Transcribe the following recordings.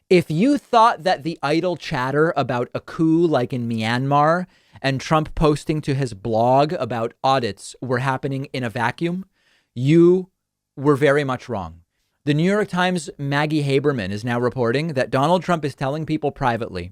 If you thought that the idle chatter about a coup like in Myanmar and Trump posting to his blog about audits were happening in a vacuum, you were very much wrong. The New York Times' Maggie Haberman is now reporting that Donald Trump is telling people privately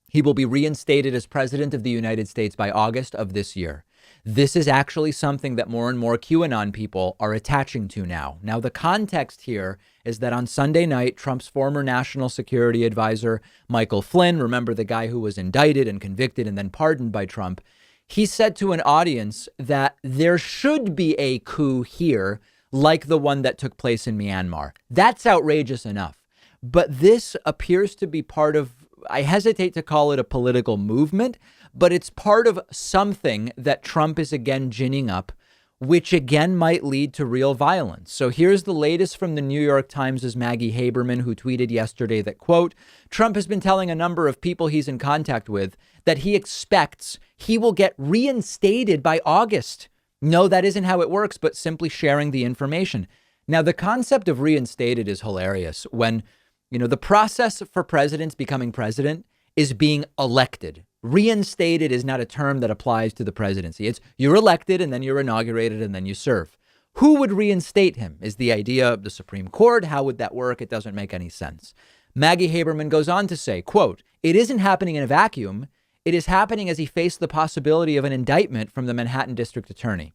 he will be reinstated as president of the United States by August of this year. This is actually something that more and more QAnon people are attaching to now. Now, the context here is that on Sunday night, Trump's former national security advisor, Michael Flynn, remember the guy who was indicted and convicted and then pardoned by Trump, he said to an audience that there should be a coup here like the one that took place in Myanmar. That's outrageous enough. But this appears to be part of, I hesitate to call it a political movement, but it's part of something that Trump is again ginning up, which again might lead to real violence. So here's the latest from the New York Times' Maggie Haberman, who tweeted yesterday that, quote, Trump has been telling a number of people he's in contact with that he expects he will get reinstated by August. No, that isn't how it works, but simply sharing the information. Now, the concept of reinstated is hilarious when, the process for presidents becoming president is being elected. Reinstated is not a term that applies to the presidency. It's you're elected and then you're inaugurated and then you serve. Who would reinstate him is the idea of the Supreme Court. How would that work? It doesn't make any sense. Maggie Haberman goes on to say, quote, it isn't happening in a vacuum. It is happening as he faced the possibility of an indictment from the Manhattan District Attorney.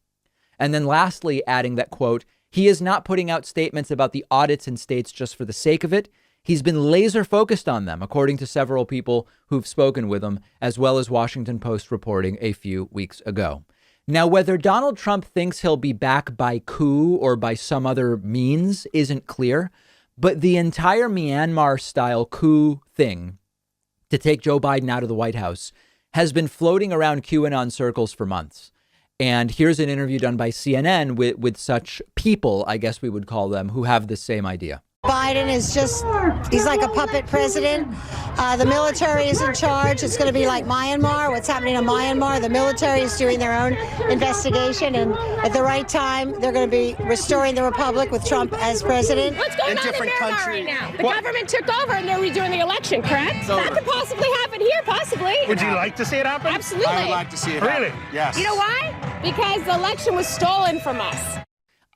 And then lastly, adding that, quote, he is not putting out statements about the audits in states just for the sake of it. He's been laser focused on them, according to several people who've spoken with him, as well as Washington Post reporting a few weeks ago. Now, whether Donald Trump thinks he'll be back by coup or by some other means isn't clear. But the entire Myanmar style coup thing to take Joe Biden out of the White House has been floating around QAnon circles for months. And here's an interview done by CNN with such people, I guess we would call them, who have the same idea. Biden is he's like a puppet president. The military is in charge. It's going to be like Myanmar. What's happening in Myanmar? The military is doing their own investigation. And at the right time, they're going to be restoring the republic with Trump as president. What's going on in Myanmar right now? The government took over and they're redoing the election, correct? That could possibly happen here, possibly. Would you like to see it happen? Absolutely. I would like to see it happen. Really? Yes. You know why? Because the election was stolen from us.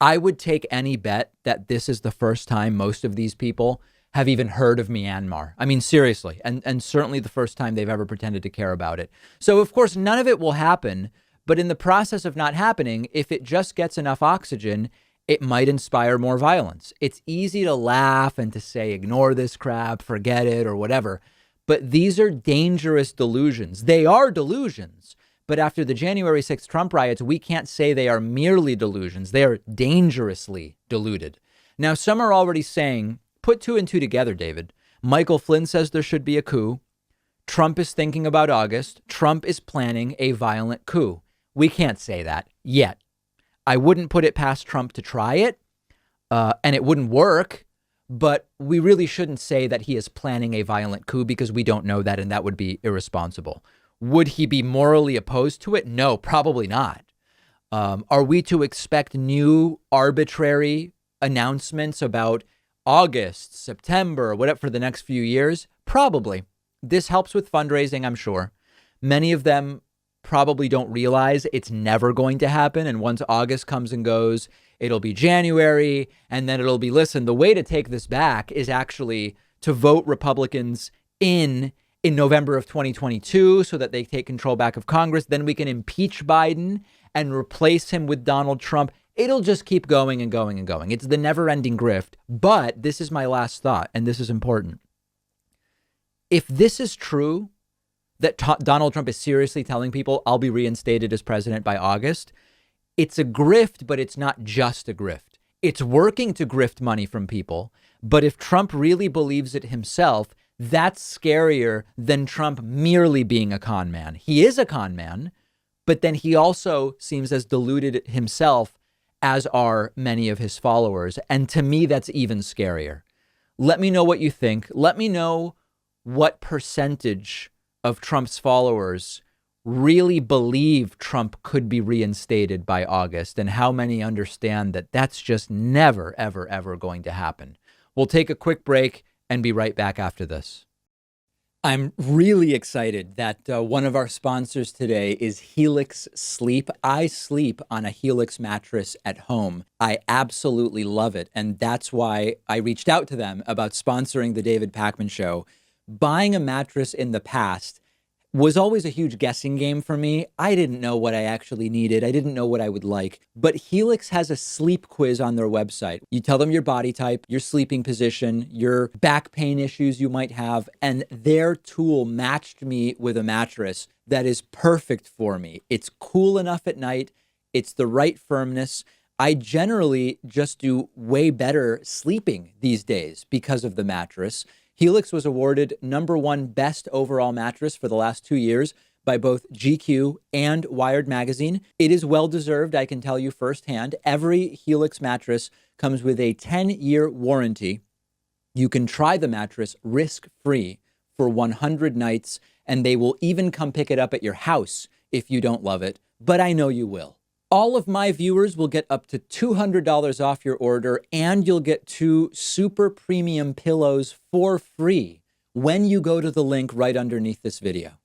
I would take any bet that this is the first time most of these people have even heard of Myanmar. I mean, seriously, and certainly the first time they've ever pretended to care about it. So, of course, none of it will happen. But in the process of not happening, if it just gets enough oxygen, it might inspire more violence. It's easy to laugh and to say, ignore this crap, forget it, or whatever. But these are dangerous delusions. They are delusions. But after the January 6th Trump riots, we can't say they are merely delusions. They are dangerously deluded. Now, some are already saying, put two and two together, David. Michael Flynn says there should be a coup. Trump is thinking about August. Trump is planning a violent coup. We can't say that yet. I wouldn't put it past Trump to try it, and it wouldn't work. But we really shouldn't say that he is planning a violent coup because we don't know that, and that would be irresponsible. Would he be morally opposed to it? No, probably not. Are we to expect new arbitrary announcements about August, September, whatever for the next few years? Probably. This helps with fundraising, I'm sure. Many of them probably don't realize it's never going to happen. And once August comes and goes, it'll be January. And then it'll be, listen, the way to take this back is actually to vote Republicans in November of 2022 so that they take control back of Congress. Then we can impeach Biden and replace him with Donald Trump. It'll just keep going and going and going. It's the never ending grift. But this is my last thought, and this is important. If this is true, that Donald Trump is seriously telling people I'll be reinstated as president by August, it's a grift, but it's not just a grift. It's working to grift money from people. But if Trump really believes it himself, that's scarier than Trump merely being a con man. He is a con man, but then he also seems as deluded himself as are many of his followers. And to me, that's even scarier. Let me know what you think. Let me know what percentage of Trump's followers really believe Trump could be reinstated by August and how many understand that that's just never, ever, ever going to happen. We'll take a quick break. and be right back after this. I'm really excited that one of our sponsors today is Helix Sleep. I sleep on a Helix mattress at home. I absolutely love it. And that's why I reached out to them about sponsoring the David Pakman Show. Buying a mattress in the past was always a huge guessing game for me. I didn't know what I actually needed. I didn't know what I would like. But Helix has a sleep quiz on their website. You tell them your body type, your sleeping position, your back pain issues you might have, and their tool matched me with a mattress that is perfect for me. It's cool enough at night. It's the right firmness. I generally just do way better sleeping these days because of the mattress. Helix was awarded #1 best overall mattress for the last 2 years by both GQ and Wired Magazine. It is well-deserved, I can tell you firsthand. Every Helix mattress comes with a 10-year warranty. You can try the mattress risk-free for 100 nights, and they will even come pick it up at your house if you don't love it, but I know you will. All of my viewers will get up to $200 off your order, and you'll get 2 super premium pillows for free when you go to the link right underneath this video.